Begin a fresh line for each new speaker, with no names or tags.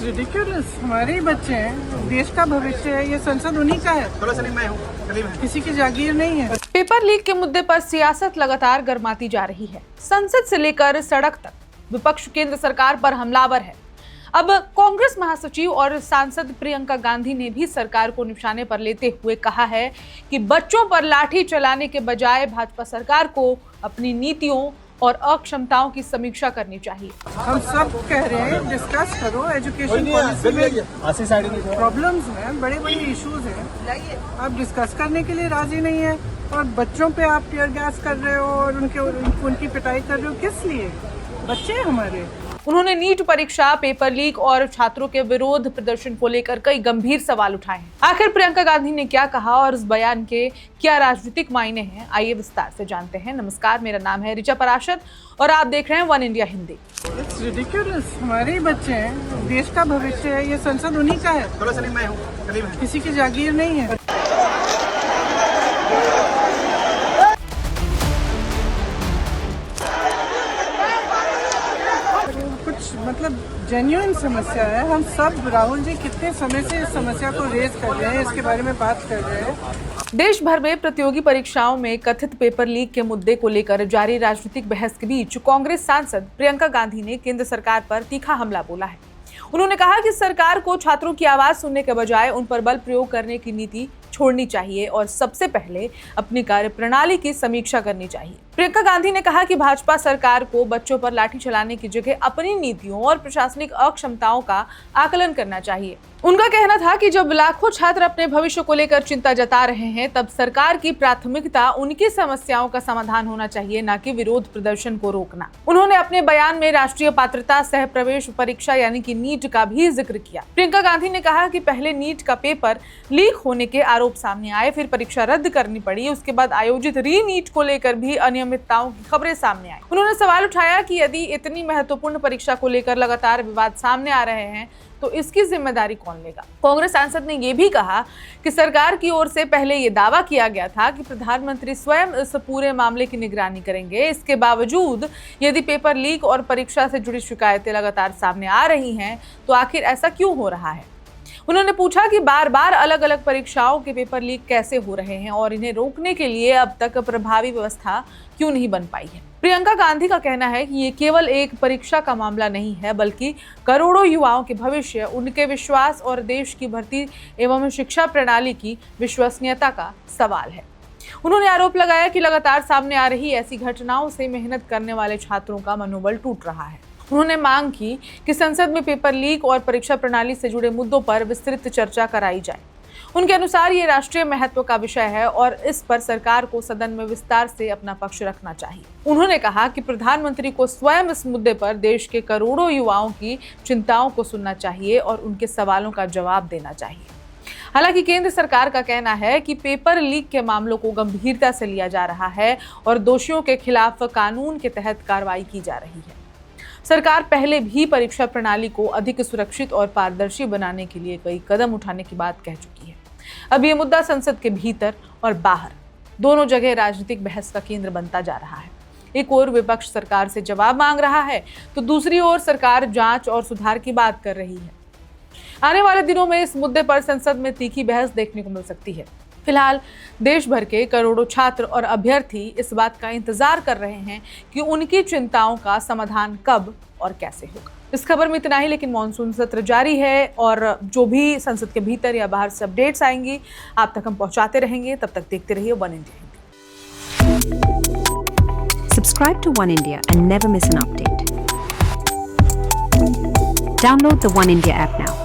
It's ridiculous. हमारे ही बच्चे हैं, देश का भविष्य है, ये संसद उन्हीं का है, किसी की जागीर नहीं है।
पेपर लीक के मुद्दे पर सियासत लगातार गर्माती जा रही है। संसद से लेकर सड़क तक विपक्ष केंद्र सरकार पर हमलावर है। अब कांग्रेस महासचिव और सांसद प्रियंका गांधी ने भी सरकार को निशाने पर लेते हुए कहा है कि बच्चों पर लाठी चलाने के बजाय भाजपा सरकार को अपनी नीतियों और अक्षमताओं की समीक्षा करनी चाहिए।
हम सब कह रहे हैं डिस्कस करो, एजुकेशन पॉलिसी में प्रॉब्लम्स हैं, बड़े बड़े इश्यूज हैं, आप डिस्कस करने के लिए राजी नहीं है और बच्चों पे आप टीयर गैस कर रहे हो और उनकी पिटाई कर रहे हो, किस लिए? बच्चे हैं हमारे।
उन्होंने नीट परीक्षा, पेपर लीक और छात्रों के विरोध प्रदर्शन को लेकर कई गंभीर सवाल उठाए हैं। आखिर प्रियंका गांधी ने क्या कहा और इस बयान के क्या राजनीतिक मायने हैं, आइए विस्तार से जानते हैं। नमस्कार, मेरा नाम है ऋचा पराशर और आप देख रहे हैं one India Hindi.
It's ridiculous. हमारे ही बच्चे हैं, देश का भविष्य है, ये संसद उन्हीं का है, किसी की जागीर नहीं है। मतलब जेन्युइन समस्या है। हम सब, राहुल जी कितने समय से इस समस्या को रेज कर रहे हैं, इसके बारे में बात कर रहे हैं।
देश भर में प्रतियोगी परीक्षाओं में कथित पेपर लीक के मुद्दे को लेकर जारी राजनीतिक बहस के बीच कांग्रेस सांसद प्रियंका गांधी ने केंद्र सरकार पर तीखा हमला बोला है। उन्होंने कहा कि सरकार को छात्रों की आवाज सुनने के बजाय उन पर बल प्रयोग करने की नीति छोड़नी चाहिए और सबसे पहले अपनी कार्यप्रणाली की समीक्षा करनी चाहिए। प्रियंका गांधी ने कहा कि भाजपा सरकार को बच्चों पर लाठी चलाने की जगह अपनी नीतियों और प्रशासनिक अक्षमताओं का आकलन करना चाहिए। उनका कहना था कि जब लाखों छात्र अपने भविष्य को लेकर चिंता जता रहे हैं, तब सरकार की प्राथमिकता उनकी समस्याओं का समाधान होना चाहिए, न कि विरोध प्रदर्शन को रोकना। उन्होंने अपने बयान में राष्ट्रीय पात्रता सह प्रवेश परीक्षा यानी कि नीट का भी जिक्र किया। प्रियंका गांधी ने कहा कि पहले नीट का पेपर लीक होने के आरोप सामने आए, फिर परीक्षा रद्द करनी पड़ी, उसके बाद आयोजित री नीट को लेकर भी अनियमितताओं की खबरें सामने आई। उन्होंने सवाल उठाया कि यदि इतनी महत्वपूर्ण परीक्षा को लेकर लगातार विवाद सामने आ रहे हैं तो इसकी जिम्मेदारी कौन लेगा। कांग्रेस सांसद ने यह भी कहा कि सरकार की ओर से पहले ये दावा किया गया था कि प्रधानमंत्री स्वयं इस पूरे मामले की निगरानी करेंगे। इसके बावजूद यदि पेपर लीक और परीक्षा से जुड़ी शिकायतें लगातार सामने आ रही हैं तो आखिर ऐसा क्यों हो रहा है। उन्होंने पूछा कि बार बार अलग अलग परीक्षाओं के पेपर लीक कैसे हो रहे हैं और इन्हें रोकने के लिए अब तक प्रभावी व्यवस्था क्यों नहीं बन पाई है। प्रियंका गांधी का कहना है कि ये केवल एक परीक्षा का मामला नहीं है, बल्कि करोड़ों युवाओं के भविष्य, उनके विश्वास और देश की भर्ती एवं शिक्षा प्रणाली की विश्वसनीयता का सवाल है। उन्होंने आरोप लगाया कि लगातार सामने आ रही ऐसी घटनाओं से मेहनत करने वाले छात्रों का मनोबल टूट रहा है। उन्होंने मांग की कि संसद में पेपर लीक और परीक्षा प्रणाली से जुड़े मुद्दों पर विस्तृत चर्चा कराई जाए। उनके अनुसार ये राष्ट्रीय महत्व का विषय है और इस पर सरकार को सदन में विस्तार से अपना पक्ष रखना चाहिए। उन्होंने कहा कि प्रधानमंत्री को स्वयं इस मुद्दे पर देश के करोड़ों युवाओं की चिंताओं को सुनना चाहिए और उनके सवालों का जवाब देना चाहिए। हालांकि केंद्र सरकार का कहना है कि पेपर लीक के मामलों को गंभीरता से लिया जा रहा है और दोषियों के खिलाफ कानून के तहत कार्रवाई की जा रही है। सरकार पहले भी परीक्षा प्रणाली को अधिक सुरक्षित और पारदर्शी बनाने के लिए कई कदम उठाने की बात कह चुकी है। अब ये मुद्दा संसद के भीतर और बाहर दोनों जगह राजनीतिक बहस का केंद्र बनता जा रहा है। एक ओर विपक्ष सरकार से जवाब मांग रहा है तो दूसरी ओर सरकार जांच और सुधार की बात कर रही है। आने वाले दिनों में इस मुद्दे पर संसद में तीखी बहस देखने को मिल सकती है। फिलहाल देश भर के करोड़ों छात्र और अभ्यर्थी इस बात का इंतजार कर रहे हैं कि उनकी चिंताओं का समाधान कब और कैसे होगा। इस खबर में इतना ही, लेकिन मॉनसून सत्र जारी है और जो भी संसद के भीतर या बाहर से अपडेट्स आएंगी आप तक हम पहुंचाते रहेंगे। तब तक देखते रहिए one India Hindi.
Subscribe to One India and never miss an update. Download the One India app now.